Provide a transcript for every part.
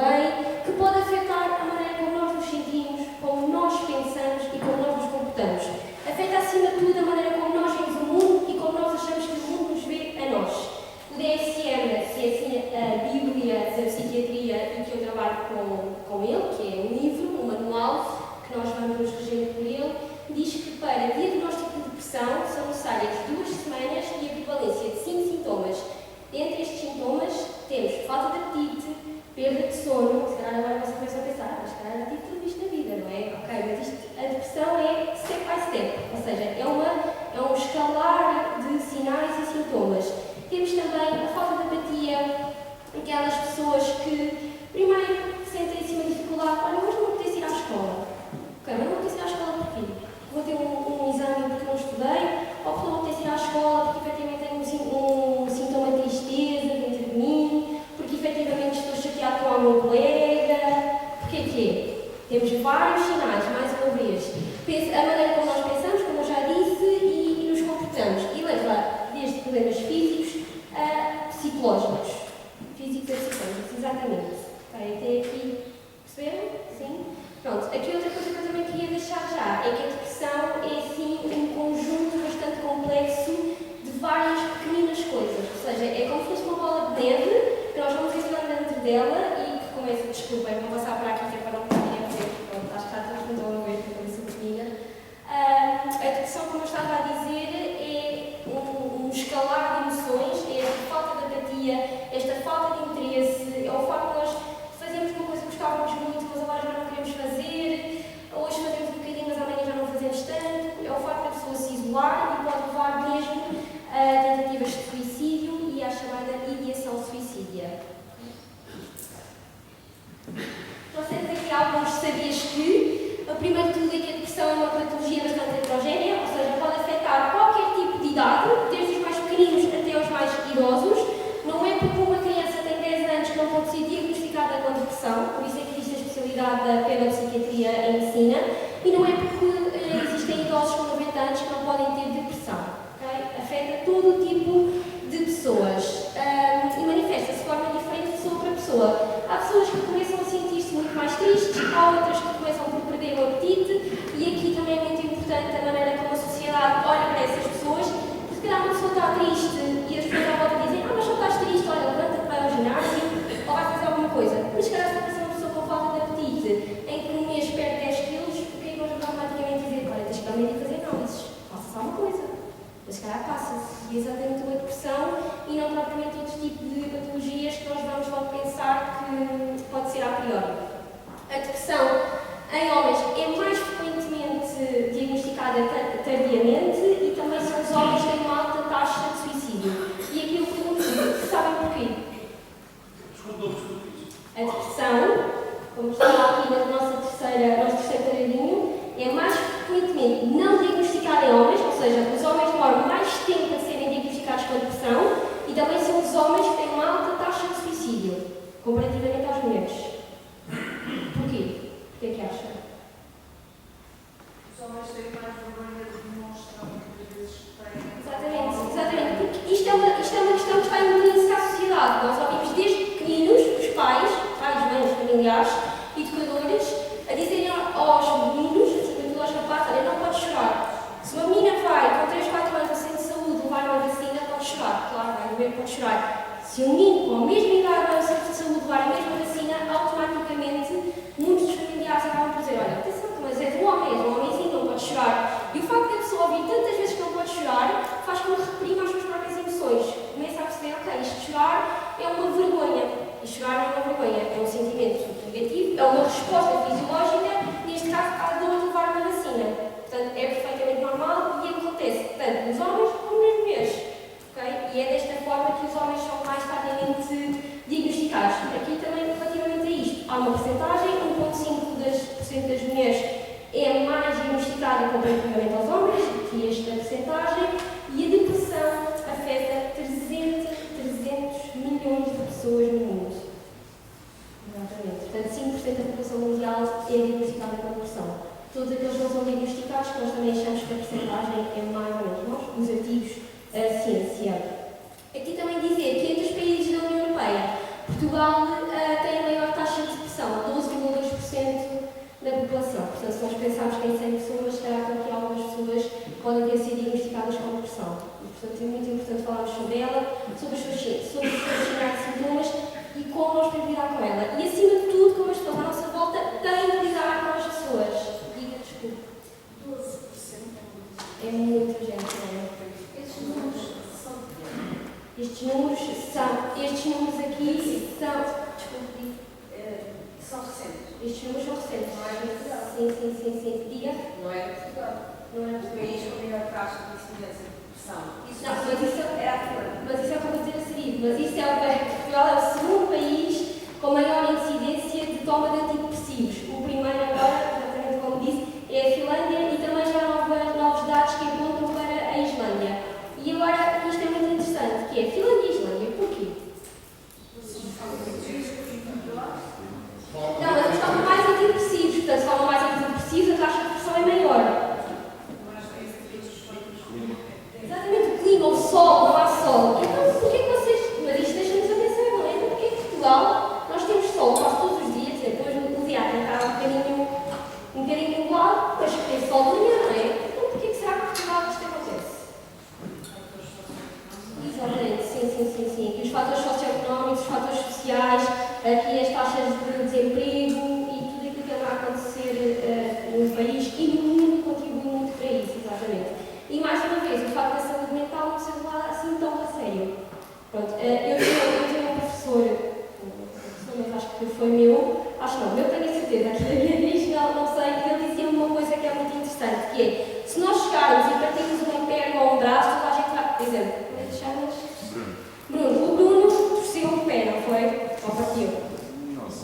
também, que pode afetar a maneira como nós nos sentimos, como nós pensamos e como nós nos comportamos. Afeta acima de tudo a maneira como nós vemos o mundo e como nós achamos que o mundo nos vê a nós. O DSM, a Bíblia da Psiquiatria, e que eu trabalho com ele, que é um livro, um manual, que nós vamos nos regendo por ele, diz que para diagnóstico de depressão são necessárias 2 semanas e a prevalência de 5 sintomas. Entre estes sintomas temos falta de apetite, perda de sono. Se calhar agora você começa a pensar, mas se calhar já tive tudo isto na vida, não é? Ok, mas a depressão é step by step, ou seja, é um escalar de sinais e sintomas. Temos também a falta de empatia, aquelas pessoas que primeiro sentem assim uma dificuldade, olha, mas não apetece ir à escola. Ok, mas não apetece ir à escola porquê? Vou ter um exame porque não estudei, ou porque não apetece ir à escola porque efetivamente tenho um sintoma de tristeza dentro de mim, porque efetivamente estou chateado com algum colega. Porquê que é? Temos vários sinais, mais uma vez. A maneira como nós pensamos, como eu já disse, e nos comportamos. E leva desde problemas físicos a psicológicos. Físicos e psicológicos, exatamente. Okay, até aqui, perceberam? Sim? Pronto, aqui outra coisa que eu também queria deixar já é que a depressão é sim um conjunto bastante complexo de várias pequeninas coisas. Ou seja, é como se fosse uma bola de neve que nós vamos entrando dentro dela e que começa, desculpem, vou passar para aqui que é para não poderem ver, pronto, acho que está todos que estão a ver, porque eu disse pequenina. A depressão, como eu estava a dizer, é um escalar de emoções, é esta falta de apatia, esta falta de interesse, é o facto de nós fazermos uma coisa que gostávamos muito, mas agora já não queremos fazer, hoje fazemos um bocadinho, mas amanhã já não fazemos tanto, é o facto da pessoa se isolar e pode levar mesmo a tentativas de suicídio e à chamada ideação suicídia. Trouxemos aqui alguns sabias que, primeiro de tudo, é que a depressão é uma patologia bastante heterogénea, ou seja, pode afetar qualquer tipo de idade, desde os mais pequeninos até os mais idosos. Não é porque uma criança tem 10 anos que não pode ser diagnosticada com depressão, por isso é que existe a especialidade da pedopsiquiatria em medicina, e não é porque existem idosos com 90 anos que não podem ter depressão. Okay? Afeta todo o tipo de pessoas e manifesta-se de forma diferente de pessoa para pessoa. Há pessoas que começam a sentir-se muito mais tristes, há outras que começam por perder o apetite, e aqui também é muito importante a maneira como a sociedade olha para essas pessoas, porque se calhar uma pessoa está triste e as pessoas à volta dizem, mas só estás triste, olha, levanta-te, vai ao ginásio ou vai fazer alguma coisa. Mas se calhar se aparecer uma pessoa com falta de apetite, em que no mês perde 10 quilos, o que é que nós vamos automaticamente dizer? Olha, tens que ir ao médico fazer análises, faça-se alguma coisa. Mas se calhar passa-se. E é exatamente uma depressão e não propriamente outro tipo de patologias que nós vamos logo pensar que pode ser a priori. A depressão em homens é mais frequentemente diagnosticada tardiamente e também são os homens que têm uma alta taxa de suicídio. E aqui eu pergunto, sabem porquê? A depressão, como está aqui no nosso terceiro quadradinho, é mais frequentemente não diagnosticada em homens, ou seja, os homens demoram mais tempo a serem diagnosticados com depressão e também são os homens que têm uma alta taxa de suicídio, comparativamente às mulheres. Porquê? O que é que acham? Os homens têm mais vergonha de demonstrar muitas vezes que têm. Exatamente, porque isto é uma questão que está intrínseca à sociedade. Nós ouvimos desde pequeninos os pais, mães, familiares, educadores, a dizerem aos meninos, sobretudo aos rapazes, olha, não podes chorar. Se uma menina vai com 3, 4 anos sem saúde levar uma vacina, pode chorar. Claro, vai ver, pode chorar. Se um menino com a mesma idade não de saúde levar a mesma vacina, automaticamente muitos dos familiares acabam por dizer, olha, atenção, mas és um homenzinho, não pode chorar. E o facto de a pessoa ouvir tantas vezes que não pode chorar, faz com que reprima as suas próprias emoções. Começa a perceber, ok, isto de chorar é uma vergonha. E chorar não é uma vergonha, é um sentimento negativo, é uma resposta fisiológica, neste caso, à dor de levar uma vacina. Portanto, é perfeitamente normal e acontece tanto nos homens como nas mulheres. Okay? E é desta forma que os homens são mais tardiamente diagnosticados. Aqui também, relativamente a isto, há uma percentagem, 1,5% das mulheres é mais diagnosticada comparativamente aos homens, que esta percentagem, e a depressão afeta 300 milhões de pessoas no mundo. Exatamente. Portanto, 5% da população mundial é diagnosticada com depressão. Todos aqueles que não são diagnosticados, que nós também achamos que a percentagem é mais ou menos, nós, os artigos, a ciência. Aqui também dizer que entre os países da União Europeia, Portugal tem a maior taxa de sabes que em 100 pessoas, será que aqui algumas pessoas podem ter sido diagnosticadas com depressão. E, portanto, é muito importante falarmos sobre ela, sobre os seus sinais e sintomas e como nós podemos lidar com ela. E, acima de tudo, como as pessoas à nossa volta têm de lidar com as pessoas. Diga, desculpe. 12% É muita gente, não é? Estes números são Estes números aqui são. Desculpe, são recentes. estes números são recentes. Não é Portugal. Sim. Diga. Não é Portugal. Não é O país com a maior taxa de incidência de depressão. Não, mas isso é a Finlândia. Mas isso é o que eu vou dizer a seguir. Mas isso Portugal é o segundo país com maior incidência de toma de antidepressivos. O primeiro agora, exatamente como disse, é a Finlândia e também já há novos dados que apontam para a Islândia. E agora, isto é muito interessante, que é Finlândia e Islândia. Porquê? Não, mas eles tomam mais antidepressivos. Portanto, se tomam mais antidepressivos, a taxa de depressão é maior. Exatamente, o clima, o sol, não há sol. Então, porquê que vocês. Mas isto deixa-nos a pensar, não é? Então, porquê que em Portugal nós temos sol quase todos os dias? Depois o dia está um bocadinho nublado, mas tem sol de manhã, não é? Então, porquê que será que em Portugal isto acontece? Exatamente, sim. Aqui os fatores socioeconómicos, os fatores sociais, aqui as taxas de desemprego e tudo aquilo que anda a acontecer no país e no mundo contribui muito para isso, exatamente. E mais uma vez, o facto da saúde mental não ser levada assim tão a sério. Pronto, eu tenho um professor, mas acho que foi meu, acho não, eu tenho a certeza, aqui na minha vez, não sei, ele dizia uma coisa que é muito interessante, que é, se nós chegarmos e partirmos uma perna ou um braço, toda a gente vai, por exemplo, como é que chamas? Bruno. O Bruno torceu o pé, não foi? Ou partiu?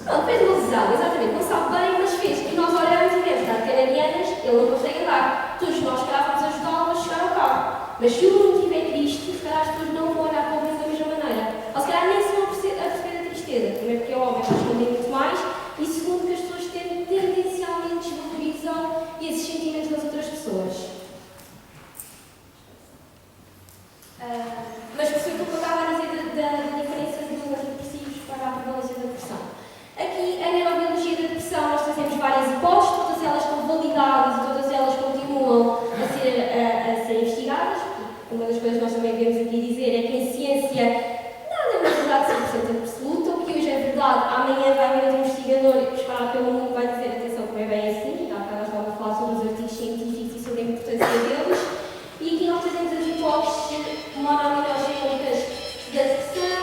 Pronto, fez uma lesão, exatamente, não sabe bem, mas fez. E nós olhamos e vemos, está canadianas, ele não consegue andar. Todos nós, calhar, vamos ajudá-lo a chegar ao carro. Mas se o Bruno tiver triste, se calhar as pessoas não vão olhar para o Bruno da mesma maneira. Ou se calhar nem se vão perceber a tristeza. Primeiro porque o homem vai esconder muito mais. E segundo que as pessoas tendencialmente desvalorizam esses sentimentos das outras pessoas. Mas por isso que eu estava a dizer da diferença dos antidepressivos para a prevalência da depressão. Aqui, a neurobiologia da depressão, nós trazemos várias hipóteses, todas elas estão validadas e todas elas continuam a ser investigadas. Uma das coisas que nós também devemos aqui dizer é que em ciência nada é uma verdade 100% absoluta. O que hoje é verdade, amanhã vai haver outro investigador espalhado pelo mundo vai dizer, atenção, que não é bem assim. Nós vamos falar sobre os artigos científicos e sobre a importância deles. E aqui nós trazemos as hipóteses monoaminogénicas da depressão,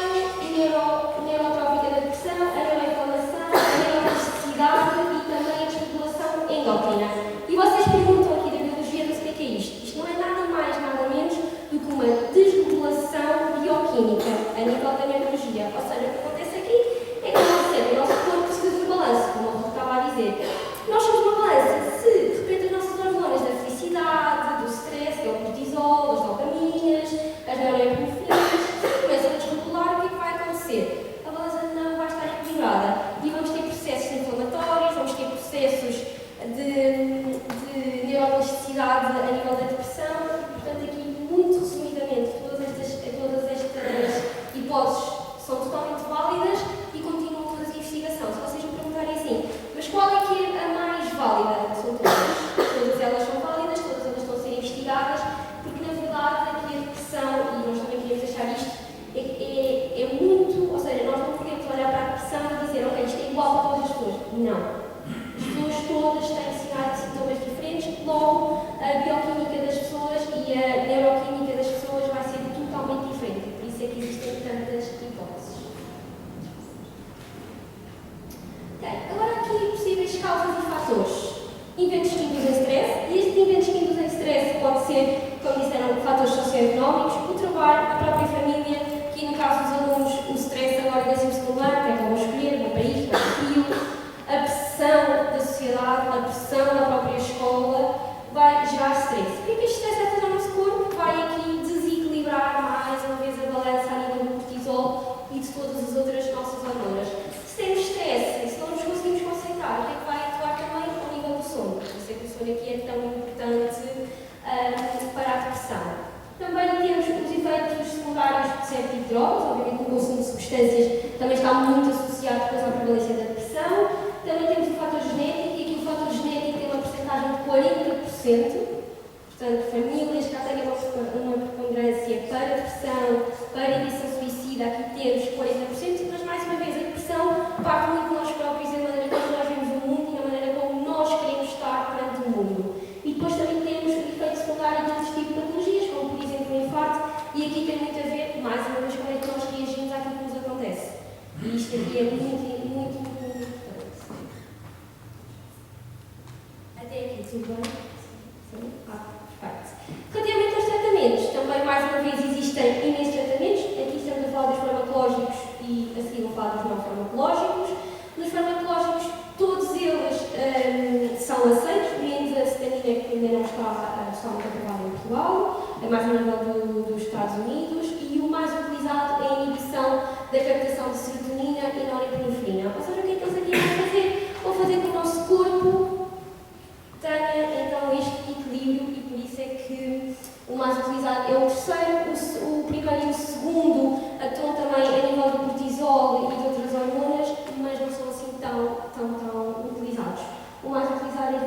neurotrópica da depressão, a neuroinflamação, a neuroplasticidade e também a desregulação endócrina. E vocês perguntam aqui da biologia, não sei o que é isto. Isto não é nada mais, nada menos do que uma desregulação bioquímica a nível da neurologia. Ou seja, o que acontece aqui é que o nosso corpo precisa de um balanço, como eu estava a dizer. Nós somos uma balança se, de repente, as nossas hormonas da felicidade, do stress, que é o cortisol, as dopaminas, as neuroendorfinas, começam a desregular, o que é que vai acontecer? A balança não vai estar equilibrada e vamos ter processos inflamatórios, vamos ter processos de neuroplasticidade a nível da depressão. Portanto, aqui, muito resumidamente, todas estas hipóteses são totalmente válidas e continuam todas em investigação. Se vocês me perguntarem assim, mas qual é que é a mais válida? São todas elas são válidas, todas elas estão a ser investigadas, porque na verdade aqui a depressão, e nós também queríamos deixar isto, é muito, ou seja, nós não podemos olhar para a depressão e dizer, ok, isto é igual para todas as pessoas. Não. As pessoas todas têm sinais e sintomas diferentes, logo a bioquímica das pessoas e a neuroquímica das pessoas vai ser totalmente diferente. Por isso é que existem tantas hipóteses. Okay. Agora aqui possíveis causas e fatores. Eventos que induzem stress, e estes eventos que induzem stress pode ser, como disseram, fatores socioeconómicos, o trabalho, a própria família, que no caso dos alunos, o stress agora em 12º ano, que é como escolher, vou para isto, para aquilo, a pressão da sociedade, a pressão da própria escola, vai gerar stress. O que é que este stress vai fazer ao nosso corpo? Vai aqui desequilibrar mais uma vez a balança a nível do cortisol e de todas as outras nossas hormonas. Se temos stress, se não nos conseguimos concentrar, o que é que vai atuar também ao nível do sono? Por isso é que o sono aqui é tão importante para a depressão. Também temos os efeitos secundários de certo tipo de drogas, obviamente no consumo Portanto, famílias que já têm uma preponderância para depressão, para ideação suicida, aqui temos 40%, mas mais uma vez a depressão parte muito de nós próprios e da maneira como nós vemos o mundo e da maneira como nós queremos estar perante o mundo. E depois também temos o efeito secundário de outros tipos de patologias, como por exemplo o infarto, e aqui tem muito a ver, mais uma vez, como é que nós reagimos àquilo que nos acontece. E isto aqui é muito importante. Até aqui, tudo bem? Sim? Perfeito. Relativamente aos tratamentos, também mais uma vez existem imensos tratamentos. Aqui estamos a falar dos farmacológicos e a seguir vou falar dos não farmacológicos. Nos farmacológicos, todos eles são aceitos, menos a cetamina que ainda não está muito aprovada em Portugal, é mais a nível dos Estados Unidos, e o mais utilizado é a inibição da captação de serotonina e norepinefrina. Ou seja, o que é que eles aqui vão fazer? Vão fazer com que o nosso corpo tenha então este equilíbrio, e por isso é que o mais utilizado é o terceiro, o primeiro e o segundo atuam também a nível do cortisol e de outras hormonas, mas não são assim tão utilizados. O mais utilizado é o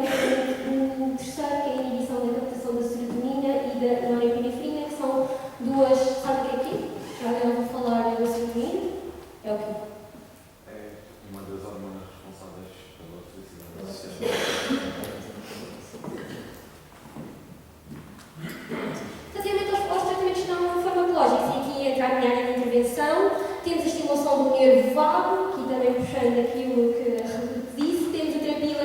terceiro, que é a inibição da captação da serotonina e da norepinefrina, que são duas, sabe o que é aqui? Já eu vou falar da serotonina? É o quê? É uma das hormonas responsáveis pela felicidade. Relativamente aos tratamentos não farmacológicos, e aqui entra a minha área de intervenção, temos a estimulação do nervo vago, aqui também puxando aquilo que a Ruth disse, temos a terapia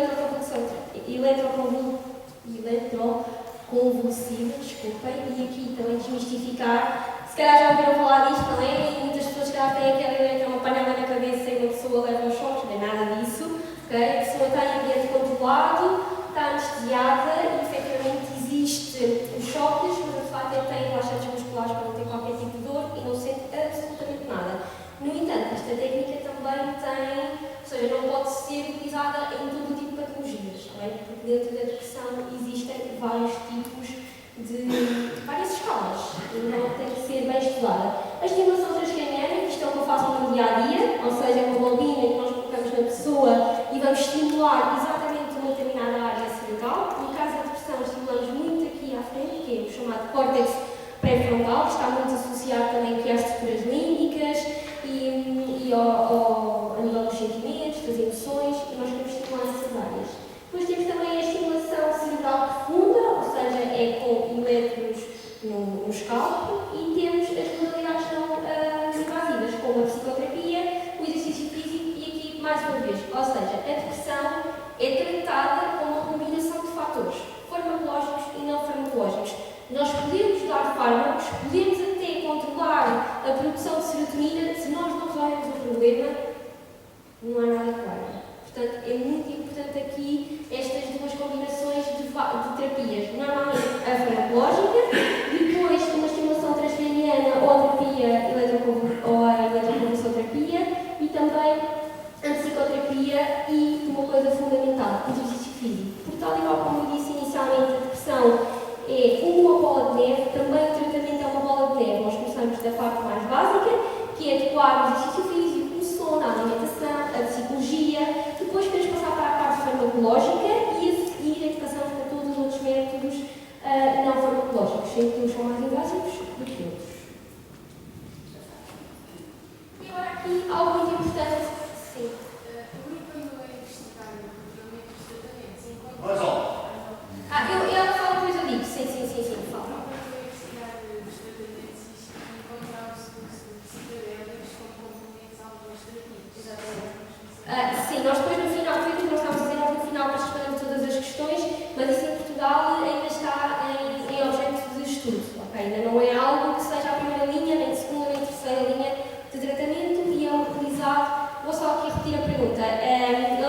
eletroconvulsiva, desculpem, e aqui também desmistificar, se calhar já ouviram falar disto, não é? E muitas pessoas que já têm aquela ideia que é uma panela na cabeça e uma pessoa leva aos choques, não é nada disso, ok? A pessoa está em ambiente controlado, está anestesiada e efetivamente existe os choques, mas de facto ele tem relaxantes musculares para não ter qualquer tipo de dor e não sente absolutamente nada. No entanto, esta técnica também tem, ou seja, não pode ser utilizada em todo o tipo de patologias, não é? Porque dentro da depressão existem vários tipos de várias escalas e não tem que ser bem estudada. A estimulação transcraniana, isto é o que eu faço no dia a dia, ou seja, é uma bombinha que nós colocamos na pessoa e vamos estimular exatamente uma determinada área cerebral. No caso da depressão, estimulamos muito aqui à frente, que é o chamado córtex pré-frontal, que está muito associado também aqui às estruturas límbicas e a nível dos sentimentos, das emoções, e nós queremos estimular essas áreas. Depois temos também a estimulação cerebral profunda, ou seja, é com elétrons no escalpo, e temos as modalidades não invasivas, como a psicoterapia, o exercício físico e aqui, mais uma vez, ou seja, a depressão é tratada com uma combinação de fatores farmacológicos e não farmacológicos. Nós podemos dar fármacos, podemos até controlar a produção de serotonina, se nós não resolvemos o problema, não há nada claro. Portanto, é muito importante aqui estas duas combinações de terapias. Normalmente a farmacológica, depois uma estimulação transcraniana ou a eletroconvulsoterapia e também a psicoterapia e uma coisa fundamental, o exercício físico. Por tal e qual como eu disse inicialmente, a depressão é uma bola de neve, também o tratamento é uma bola de neve. Nós começamos da parte mais básica, que é adequar o exercício físico, o sono, a alimentação, a psicologia, depois podemos passar para a parte farmacológica e a seguir passamos para todos os outros métodos não farmacológicos, sendo que uns são mais invasivos do que outros. E agora aqui algo muito importante. Sim. Quando é investigar o tratamento dos tratamentos, Mais alto. Ela fala depois eu digo. Sim, fala. quando é investigar os tratamentos e encontrar os psicodélicos como complementos a algumas terapias. Sim, nós depois no final, foi aquilo que nós estávamos a dizer, nós no final nós respondemos todas as questões, mas isso em Portugal